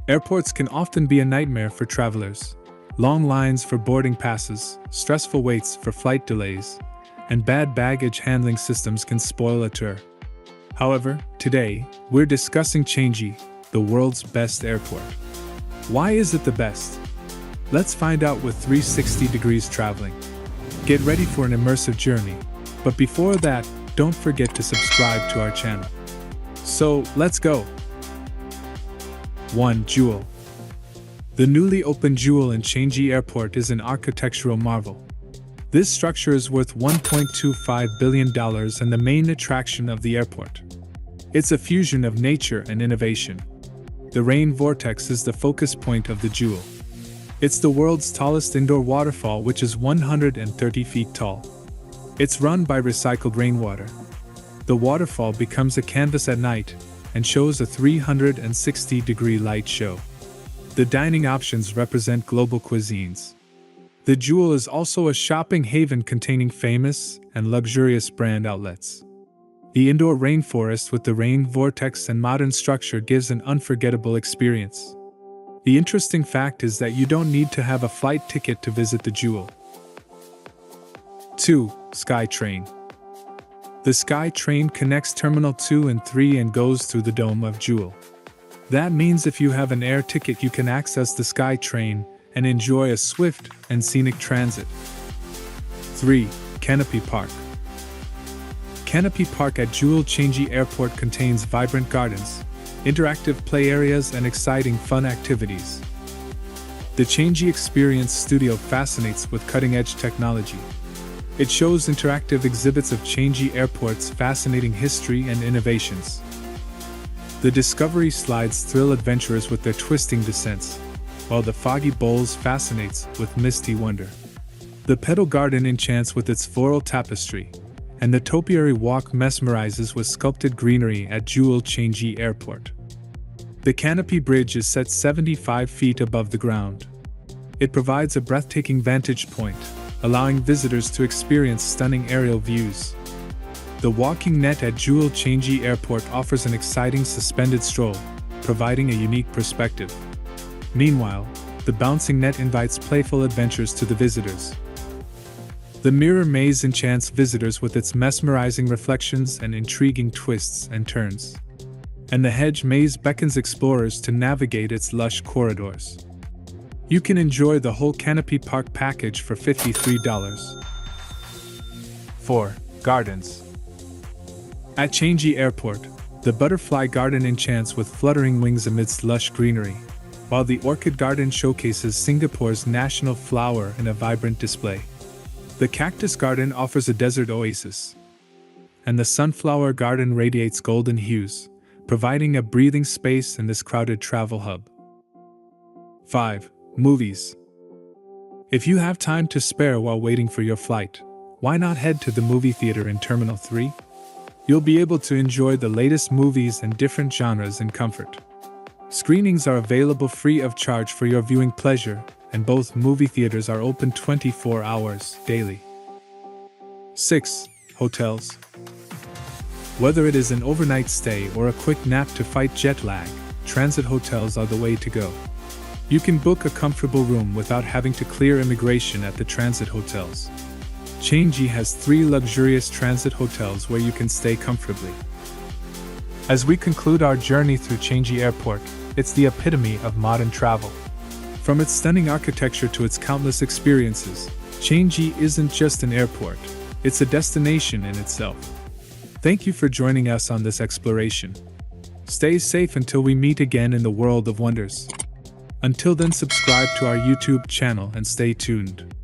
Airports can often be a nightmare for travelers. Long lines for boarding passes, stressful waits for flight delays, and bad baggage handling systems can spoil a tour. However, today, we're discussing Changi, the world's best airport. Why is it the best? Let's find out with 360 degrees traveling. Get ready for an immersive journey, but before that, don't forget to subscribe to our channel. So, let's go! 1. Jewel. The newly opened Jewel in Changi Airport is an architectural marvel. This structure is worth $1.25 billion and the main attraction of the airport. It's a fusion of nature and innovation. The rain vortex is the focus point of the Jewel. It's the world's tallest indoor waterfall, which is 130 feet tall. It's run by recycled rainwater. The waterfall becomes a canvas at night and shows a 360-degree light show. The dining options represent global cuisines. The Jewel is also a shopping haven containing famous and luxurious brand outlets. The indoor rainforest with the rain vortex and modern structure gives an unforgettable experience. The interesting fact is that you don't need to have a flight ticket to visit the Jewel. 2. Skytrain. The Skytrain connects Terminal 2 and 3 and goes through the dome of Jewel. That means if you have an air ticket, you can access the Skytrain and enjoy a swift and scenic transit. 3. Canopy Park. Canopy Park at Jewel Changi Airport contains vibrant gardens, interactive play areas, and exciting fun activities. The Changi Experience Studio fascinates with cutting-edge technology. It shows interactive exhibits of Changi Airport's fascinating history and innovations. The Discovery Slides thrill adventurers with their twisting descents, while the Foggy Bowls fascinates with misty wonder. The Petal Garden enchants with its floral tapestry, and the Topiary Walk mesmerizes with sculpted greenery at Jewel Changi Airport. The Canopy Bridge is set 75 feet above the ground. It provides a breathtaking vantage point, allowing visitors to experience stunning aerial views. The walking net at Jewel Changi Airport offers an exciting suspended stroll, providing a unique perspective. Meanwhile, the bouncing net invites playful adventures to the visitors. The Mirror Maze enchants visitors with its mesmerizing reflections and intriguing twists and turns. And the Hedge Maze beckons explorers to navigate its lush corridors. You can enjoy the whole Canopy Park package for $53. 4. Gardens. At Changi Airport, the Butterfly Garden enchants with fluttering wings amidst lush greenery, while the Orchid Garden showcases Singapore's national flower in a vibrant display. The Cactus Garden offers a desert oasis, and the Sunflower Garden radiates golden hues, providing a breathing space in this crowded travel hub. 5. Movies. If you have time to spare while waiting for your flight, why not head to the movie theater in Terminal 3? You'll be able to enjoy the latest movies and different genres in comfort. Screenings are available free of charge for your viewing pleasure, and both movie theaters are open 24 hours daily. 6. Hotels. Whether it is an overnight stay or a quick nap to fight jet lag, transit hotels are the way to go. You can book a comfortable room without having to clear immigration at the transit hotels. Changi has 3 luxurious transit hotels where you can stay comfortably. As we conclude our journey through Changi Airport, it's the epitome of modern travel. From its stunning architecture to its countless experiences, Changi isn't just an airport, it's a destination in itself. Thank you for joining us on this exploration. Stay safe until we meet again in the world of wonders. Until then, subscribe to our YouTube channel and stay tuned.